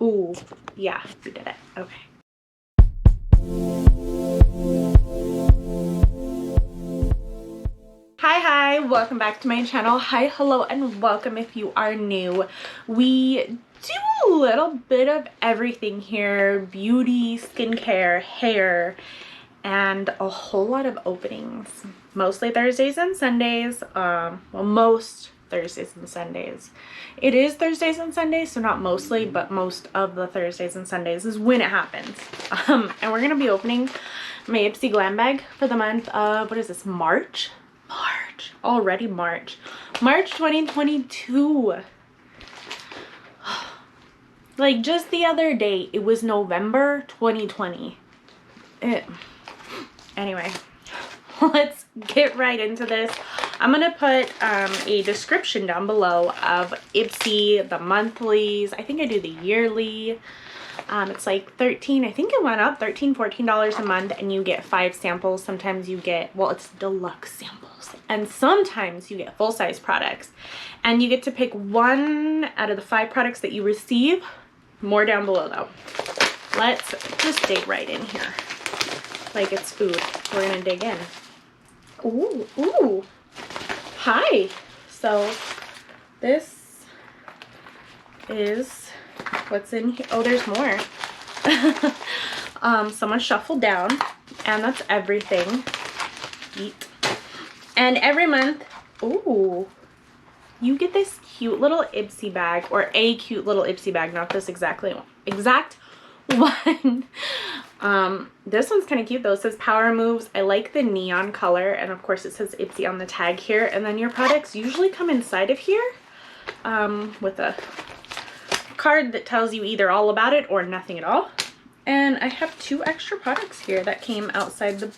Ooh, yeah, we did it. Okay. Hi, welcome back to my channel. Hi, hello, and welcome if you are new. We do a little bit of everything here: beauty, skincare, hair, and a whole lot of openings. Mostly Thursdays and Sundays. Well, most Thursdays and Sundays. It is Thursdays and Sundays, so not mostly, but most of the Thursdays and Sundays is when it happens. And we're gonna be opening my IPSY Glam Bag for the month of, what is this, March? Already March 2022. Like just the other day it was November 2020. Anyway, let's get right into this. I'm gonna put a description down below of IPSY, the monthlies. I think I do the yearly. It's like 13, I think it went up $14 a month, and you get 5 samples. Sometimes you get, well, it's deluxe samples, and sometimes you get full-size products, and you get to pick 1 out of the 5 products that you receive. More down below though. Let's just dig right in here like it's food. We're gonna dig in. Ooh, hi. So this is what's in here. Oh, there's more. Someone shuffled down, and that's everything. Eat. And every month, ooh, you get this cute little IPSY bag, or a cute little IPSY bag, not this exact one. This one's kind of cute though. It says Power Moves. I like the neon color, and of course it says IPSY on the tag here, and then your products usually come inside of here with a card that tells you either all about it or nothing at all. And I have 2 extra products here that came outside the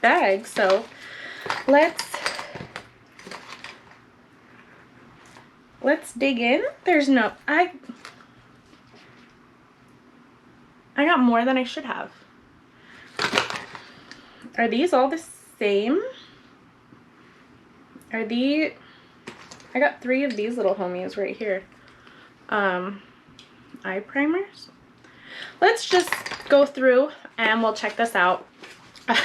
bag, so let's dig in. There's no, I got more than I should have. Are these all the same? I got 3 of these little homies right here. Eye primers. Let's just go through and we'll check this out.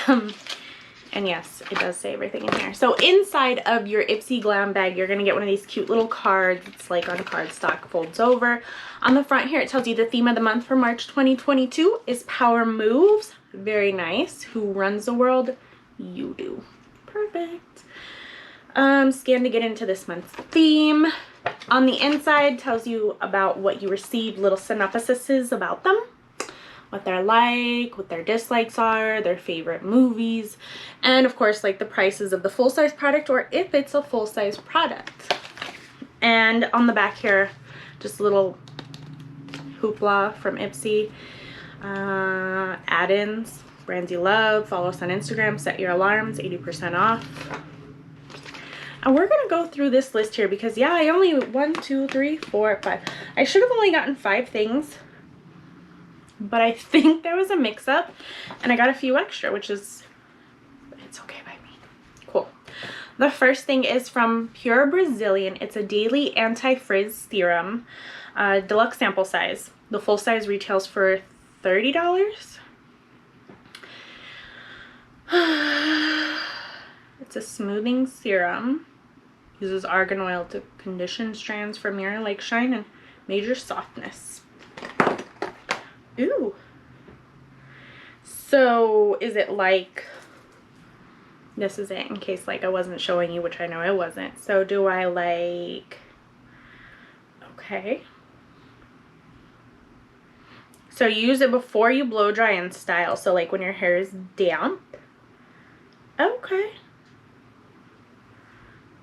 And yes, it does say everything in here. So inside of your IPSY Glam Bag, you're gonna get one of these cute little cards. It's like on cardstock, folds over. On the front here, it tells you the theme of the month for March 2022 is Power Moves. Very nice. Who runs the world? You do. Perfect. Scan to get into this month's theme. On the inside, tells you about what you received, little synopsises about them, what they're like, what their dislikes are, their favorite movies, and of course like the prices of the full-size product, or if it's a full-size product. And on the back here, just a little hoopla from IPSY. Add-ins, brands you love, follow us on Instagram, set your alarms, 80% off. And we're gonna go through this list here because yeah, I only 1, 2, 3, 4, 5. I should have only gotten 5 things, but I think there was a mix-up and I got a few extra, which is, it's okay by me. Cool. The first thing is from Pure Brazilian. It's a daily anti-frizz serum, deluxe sample size. The full size retails for $30. It's a smoothing serum. Uses argan oil to condition strands for mirror-like shine and major softness. Ooh. So is it like, this is it in case like I wasn't showing you, which I know I wasn't. So do I like, okay. So use it before you blow dry and style. So like when your hair is damp. Okay.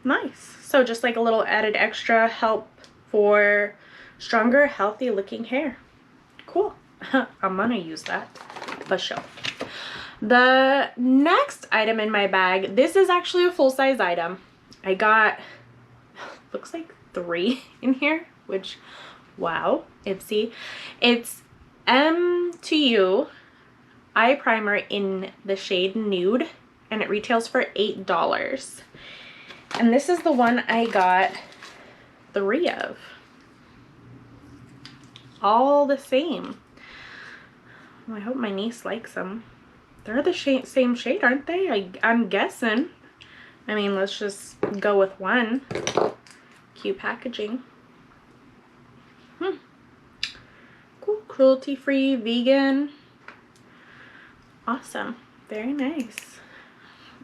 Nice. So just like a little added extra help for stronger, healthy looking hair. Cool. I'm gonna use that for sure. The next item in my bag, this is actually a full-size item. I got, looks like 3 in here, which, wow, IPSY. It's M2U eye primer in the shade Nude, and it retails for $8. And this is the one I got 3 of. all the same. Well, I hope my niece likes them. They're the same shade, aren't they? I'm guessing. I mean, let's just go with one. Cute packaging. Cool. Cruelty-free, vegan. Awesome. Very nice.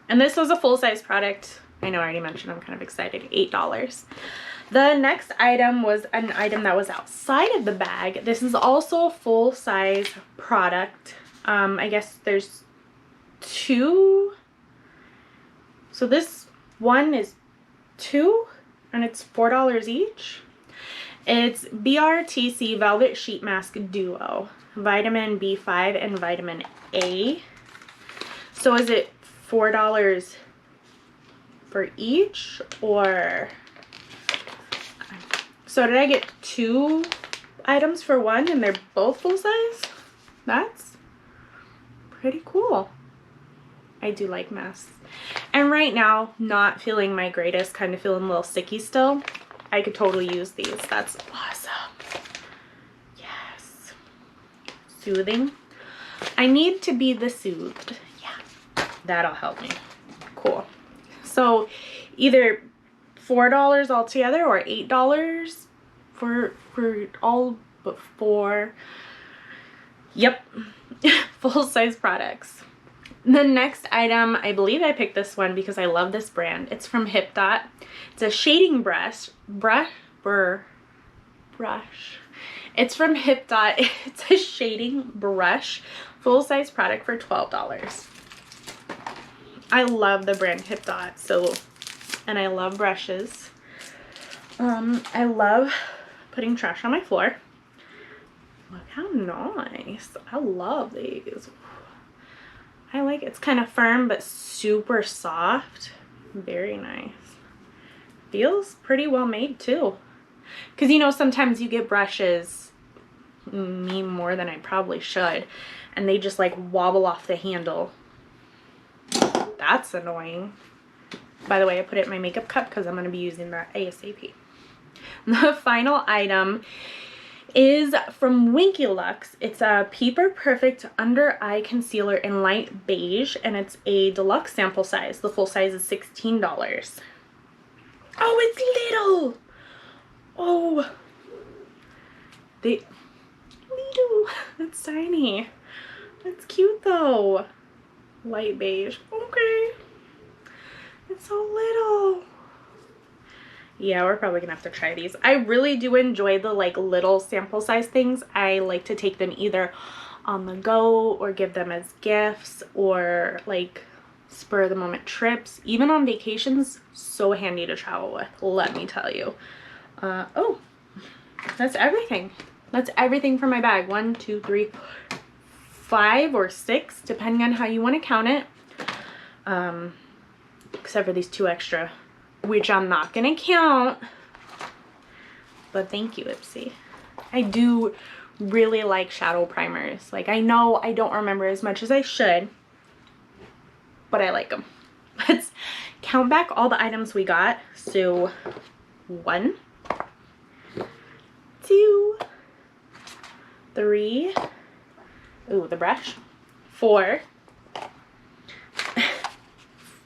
And this was a full-size product. I know I already mentioned, I'm kind of excited. $8. The next item was an item that was outside of the bag. This is also a full-size product. I guess there's two. So this one is two, and it's $4 each. It's BRTC Velvet Sheet Mask Duo, vitamin B5 and vitamin A. So is it $4 for each, or... So did I get two items for one and they're both full size? That's pretty cool. I do like masks. And right now, not feeling my greatest, kind of feeling a little sicky still. I could totally use these. That's awesome. Yes. Soothing. I need to be the soothed. Yeah. That'll help me. Cool. So either $4 altogether or $8 for all but four. Yep. Full-size products. The next item, I believe I picked this one because I love this brand. It's from HIPDOT. It's a shading brush. It's from HIPDOT. It's a shading brush. Full-size product for $12. I love the brand HIPDOT. So, and I love brushes. I love putting trash on my floor. Look how nice. I love these. I like it. It's kind of firm but super soft. Very nice. Feels pretty well made too. Because you know, sometimes you get brushes, me more than I probably should, and they just like wobble off the handle. That's annoying. By the way, I put it in my makeup cup because I'm going to be using that ASAP. The final item is from WINKY Luxe. It's a PEEPER Perfect Under Eye Concealer in light beige, and it's a deluxe sample size. The full size is $16. Oh, it's little. Oh, little. That's tiny. That's cute though. Light beige. Okay. It's so little. Yeah, we're probably gonna have to try these. I really do enjoy the like little sample size things. I like to take them either on the go or give them as gifts or like spur of the moment trips. Even on vacations, so handy to travel with, let me tell you. Oh, that's everything. That's everything for my bag. 1, 2, 3, 5 or 6, depending on how you want to count it. Except for these 2 extra, which I'm not gonna count. But thank you, IPSY. I do really like shadow primers. Like, I know I don't remember as much as I should, but I like them. Let's count back all the items we got. So 1, 2, 3, ooh, the brush, 4,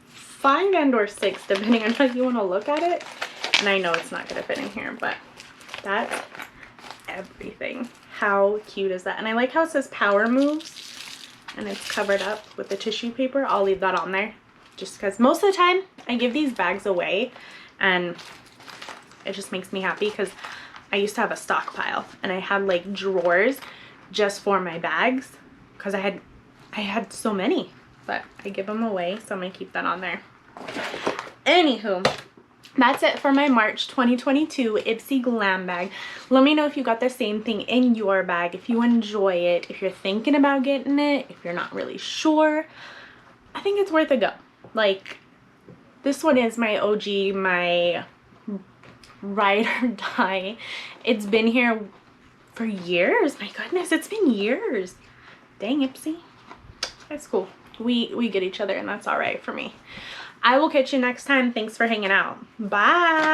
5 and or 6, depending on how you want to look at it. And I know it's not going to fit in here, but that's everything. How cute is that? And I like how it says Power Moves and it's covered up with the tissue paper. I'll leave that on there just because most of the time I give these bags away and it just makes me happy because I used to have a stockpile and I had like drawers just for my bags because I had so many, but I give them away, so I'm gonna keep that on there. Anywho, that's it for my March 2022 IPSY Glam Bag. Let me know if you got the same thing in your bag, if you enjoy it, if you're thinking about getting it, if you're not really sure. I think it's worth a go. Like, this one is my OG, my ride or die. It's been here for years. My goodness, it's been years. Dang, IPSY. That's cool. We get each other and that's all right for me. I will catch you next time. Thanks for hanging out. Bye.